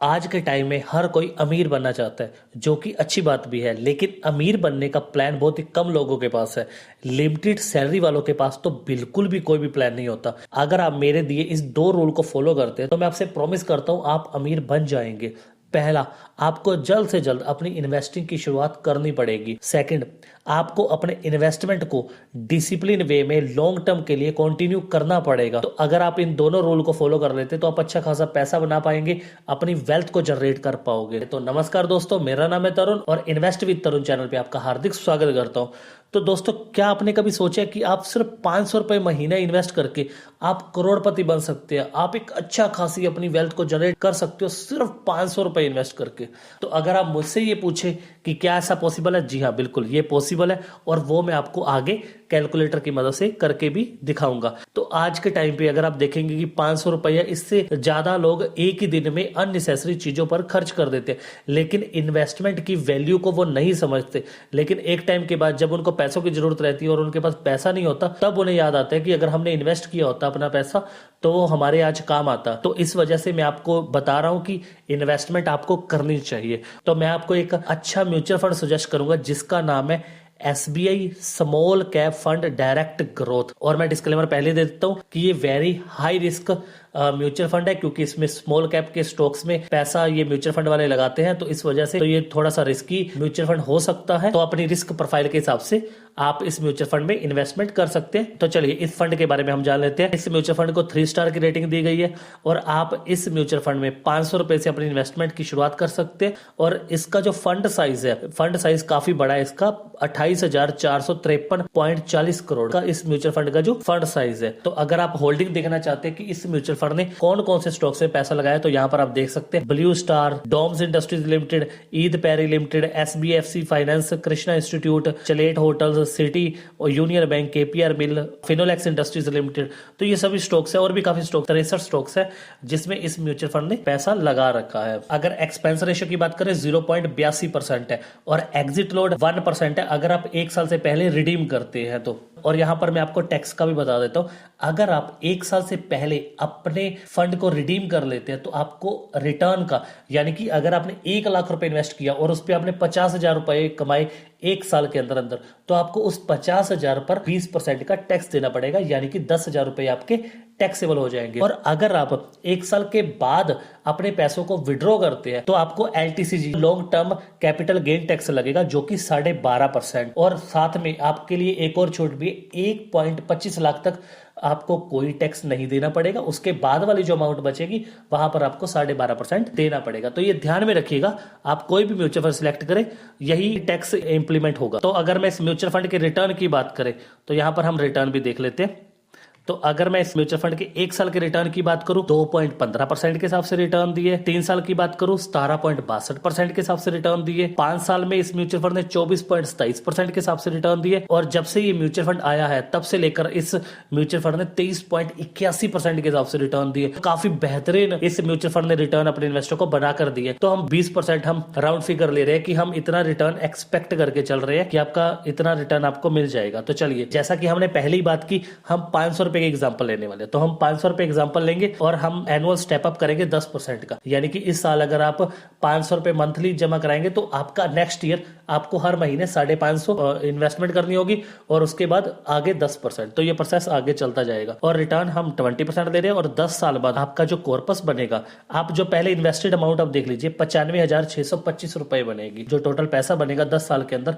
आज के टाइम में हर कोई अमीर बनना चाहता है, जो कि अच्छी बात भी है, लेकिन अमीर बनने का प्लान बहुत ही कम लोगों के पास है। लिमिटेड सैलरी वालों के पास तो बिल्कुल भी कोई भी प्लान नहीं होता। अगर आप मेरे दिए इस 2 रूल को फॉलो करते हैं तो मैं आपसे प्रॉमिस करता हूं आप अमीर बन जाएंगे। पहला, आपको जल्द से जल्द अपनी इन्वेस्टिंग की शुरुआत करनी पड़ेगी। सेकंड, आपको अपने इन्वेस्टमेंट को डिसिप्लिन वे में लॉन्ग टर्म के लिए कंटिन्यू करना पड़ेगा। तो अगर आप इन दोनों रूल को फॉलो कर लेते तो आप अच्छा खासा पैसा बना पाएंगे, अपनी वेल्थ को जनरेट कर पाओगे। तो नमस्कार दोस्तों, मेरा नाम है तरुण और इन्वेस्ट विद तरुण चैनल पे आपका हार्दिक स्वागत करता हूं। तो दोस्तों, क्या आपने कभी सोचा कि आप सिर्फ 500 रुपए महीना इन्वेस्ट करके आप करोड़पति बन सकते हैं? आप एक अच्छा खासी अपनी वेल्थ को जनरेट कर सकते हो सिर्फ 500 रुपए इन्वेस्ट करके। तो अगर आप मुझसे ये पूछे कि क्या ऐसा पॉसिबल है, जी हाँ, बिल्कुल ये पॉसिबल है और वो मैं आपको आगे कैलकुलेटर की मदद से करके भी दिखाऊंगा। तो आज के टाइम पे अगर आप देखेंगे कि 500 रुपया, इससे ज्यादा लोग एक ही दिन में अननेसेसरी चीजों पर खर्च कर देते हैं, लेकिन इन्वेस्टमेंट की वैल्यू को वो नहीं समझते। लेकिन एक टाइम के बाद जब उनको पैसों की जरूरत रहती है और उनके पास पैसा नहीं होता, तब उन्हें याद आता है कि अगर हमने इन्वेस्ट किया होता अपना पैसा तो वो हमारे आज काम आता। तो इस वजह से मैं आपको बता रहा हूं कि इन्वेस्टमेंट आपको करनी चाहिए। तो मैं आपको एक अच्छा म्यूचुअल फंड सजेस्ट करूंगा जिसका नाम है SBI small cap fund direct growth. और मैं डिस्क्लेमर पहले दे देता हूं कि ये very high risk mutual fund है, क्योंकि इसमें स्मॉल कैप के स्टॉक्स में पैसा ये म्यूचुअल फंड वाले लगाते हैं। तो इस वजह से तो ये थोड़ा सा रिस्की म्यूचुअल फंड हो सकता है। तो अपनी रिस्क प्रोफाइल के हिसाब से आप इस म्यूचुअल फंड में इन्वेस्टमेंट कर सकते हैं। तो चलिए इस फंड के बारे में हम जान लेते हैं। इस म्यूचुअल फंड को 3 स्टार की रेटिंग दी गई है और आप इस म्यूचुअल फंड में 500 रुपए से अपनी इन्वेस्टमेंट की शुरुआत कर सकते हैं। और इसका जो फंड साइज है, फंड साइज काफी बड़ा है। इसका 28,453.40 करोड़ का इस म्यूचुअल फंड का जो फंड साइज है। तो अगर आप होल्डिंग देखना चाहते हैं कि इस म्यूचुअल फंड ने कौन कौन से स्टॉक से पैसा लगाया, तो यहाँ पर आप देख सकते हैं Blue Star, Doms industries limited, Eid Parry limited, SBFC finance, Krishna institute, Chalet hotels, city और union bank, KPR mill, Finolex industries limited. तो ये सभी स्टॉक्स है और भी काफी स्टॉक, 63 स्टॉक्स है जिसमें इस म्यूचुअल फंड ने पैसा लगा रखा है। अगर एक्सपेंस रेशियो की बात करें 0.82% है और एग्जिट लोड 1% है अगर आप 1 साल से पहले रिडीम करते हैं तो। और यहां पर मैं आपको टैक्स का भी बता देता हूं, अगर आप 1 साल से पहले अपने फंड को रिडीम कर लेते हैं तो आपको रिटर्न का, यानी कि अगर आपने 1 लाख रुपए इन्वेस्ट किया और उस पर आपने 50,000 रुपए कमाए 1 साल के अंदर अंदर, तो आपको उस 50,000 पर 20% का टैक्स देना पड़ेगा, यानी कि 10,000 रुपए आपके टैक्सेबल हो जाएंगे। और अगर आप 1 साल के बाद अपने पैसों को विड्रॉ करते हैं तो आपको LTCG, long term capital gain tax लगेगा, जो कि 12.5%। और साथ में आपके लिए एक और छूट भी, 1.25 लाख तक आपको कोई टैक्स नहीं देना पड़ेगा। उसके बाद वाली जो अमाउंट बचेगी वहां पर आपको 12.5% देना पड़ेगा। तो ये ध्यान में रखिएगा, आप कोई भी म्यूचुअल फंड सिलेक्ट करें यही टैक्स इंप्लीमेंट होगा। तो अगर मैं इस म्यूचुअल फंड के रिटर्न की बात करें तो यहां पर हम रिटर्न भी देख लेते हैं। तो अगर मैं इस म्यूचुअल फंड के 1 साल के रिटर्न की बात करूं 2.15% के हिसाब से रिटर्न दिए, 3 साल की बात करूं 17.62% के हिसाब से रिटर्न दिए, 5 साल में इस म्यूचुअल फंड ने 24.27% के हिसाब से रिटर्न दिए, और जब से ये म्यूचुअल फंड आया है तब से लेकर इस म्यूचुअल फंड ने 23.81% के हिसाब से रिटर्न दिए। काफी बेहतरीन इस म्यूचुअल फंड ने रिटर्न अपने इन्वेस्टर को बनाकर दिए। तो हम 20% हम राउंड फिगर ले रहे हैं कि हम इतना रिटर्न एक्सपेक्ट करके चल रहे हैं कि आपका इतना रिटर्न आपको मिल जाएगा। तो चलिए, जैसा कि हमने पहली बात की, हम 500 रुपए एग्जांपल लेने वाले, तो हम 500 रुपए एग्जांपल लेंगे और हम एनुअल स्टेप अप करेंगे 10% का, यानी कि इस साल अगर आप 500 रुपए मंथली जमा कराएंगे तो आपका नेक्स्ट ईयर आपको हर महीने 550 इन्वेस्टमेंट करनी होगी और उसके बाद आगे 10%। तो ये प्रोसेस आगे चलता जाएगा और रिटर्न हम 20% दे रहे हैं। और 10 साल बाद आपका जो कॉर्पस बनेगा, आप जो पहले इन्वेस्टेड अमाउंट आप देख लीजिए, 95,625 रुपए बनेगी। जो टोटल पैसा बनेगा 10 साल के अंदर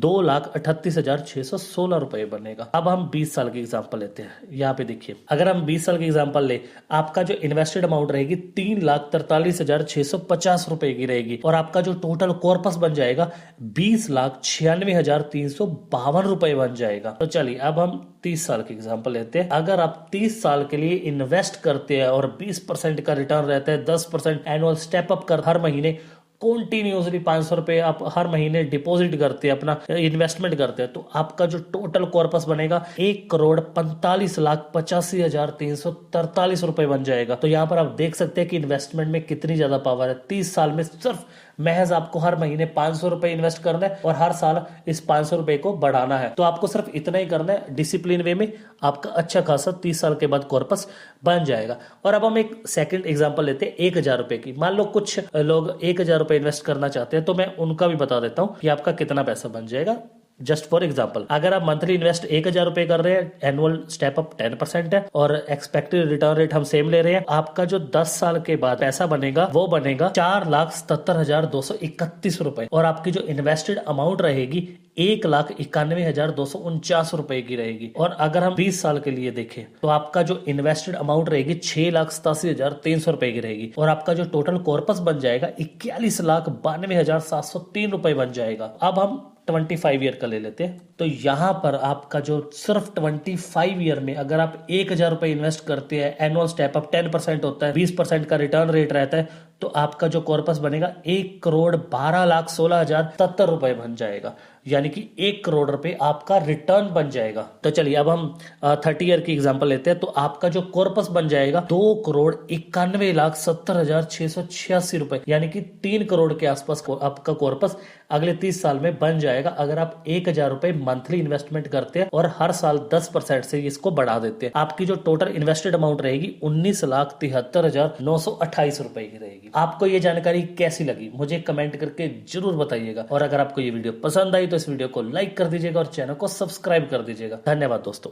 2,38,616 रुपए बनेगा। अब हम 20 साल की एग्जांपल लेते हैं। यहाँ पे देखिए, अगर हम 20 साल की एग्जांपल ले, आपका जो इन्वेस्टेड अमाउंट रहेगी 3,43,650 रुपए की रहेगी और आपका जो टोटल कॉर्पस बन जाएगा 20,96,352 रुपए बन जाएगा। तो चलिए अब हम 30 साल की एग्जांपल लेते हैं। अगर आप 30 साल के लिए इन्वेस्ट करते हैं और 20% का रिटर्न रहता है, 10% एनुअल स्टेप अप कर हर महीने कंटिन्यूसली 500 रुपए आप हर महीने डिपॉजिट करते हैं, अपना इन्वेस्टमेंट करते हैं, तो आपका जो टोटल कॉर्पस बनेगा 1,45,85,343 रुपए बन जाएगा। तो यहाँ पर आप देख सकते हैं कि इन्वेस्टमेंट में कितनी ज्यादा पावर है। 30 साल में सिर्फ महज आपको हर महीने 500 रुपए इन्वेस्ट करना है और हर साल इस 500 रुपए को बढ़ाना है। तो आपको सिर्फ इतना ही करना है, डिसिप्लिन वे में आपका अच्छा खासा 30 साल के बाद कॉर्पस बन जाएगा। और अब हम एक सेकंड एग्जांपल लेते हैं 1,000 रुपए की। मान लो कुछ लोग 1,000 रुपए इन्वेस्ट करना चाहते हैं, तो मैं उनका भी बता देता हूं कि आपका कितना पैसा बन जाएगा। जस्ट फॉर एग्जाम्पल, अगर आप मंथली इन्वेस्ट 1,000 रुपए कर रहे हैं, एनुअल स्टेप अप 10% है और एक्सपेक्टेड रिटर्न रेट हम सेम ले रहे हैं, आपका जो 10 साल के बाद पैसा बनेगा वो बनेगा 4,77,231 रुपए और आपकी जो इन्वेस्टेड अमाउंट रहेगी 1,91,249 रुपए की रहेगी। और अगर हम 20 साल के लिए देखें तो आपका जो इन्वेस्टेड अमाउंट रहेगी 6,87,300 रुपए की रहेगी और आपका जो टोटल कॉर्पस बन जाएगा 41,92,703 रुपए बन जाएगा। अब हम 25 ईयर का ले लेते हैं, तो यहां पर आपका जो सिर्फ 25 ईयर में अगर आप 1,000 रुपए इन्वेस्ट करते हैं, एनुअल स्टेप अप 10% होता है, 20% का रिटर्न रेट रहता है, तो आपका जो कॉर्पस बनेगा 1,12,16,070 रुपए बन जाएगा। यानी कि 1 करोड़ रुपए आपका रिटर्न बन जाएगा। तो चलिए अब हम 30 ईयर की एग्जांपल लेते हैं, तो आपका जो कॉर्पस बन जाएगा 2,91,70,686 रुपए, यानी कि 3 करोड़ के आसपास आपका कॉर्पस अगले 30 साल में बन जाएगा अगर आप 1,000 रुपए मंथली इन्वेस्टमेंट करते हैं और हर साल 10% से इसको बढ़ा देते हैं। आपकी जो टोटल इन्वेस्टेड अमाउंट रहेगी 19,73,928 रुपए की रहेगी। आपको ये जानकारी कैसी लगी मुझे कमेंट करके जरूर बताइएगा और अगर आपको ये वीडियो पसंद आई तो इस वीडियो को लाइक कर दीजिएगा और चैनल को सब्सक्राइब कर दीजिएगा। धन्यवाद दोस्तों।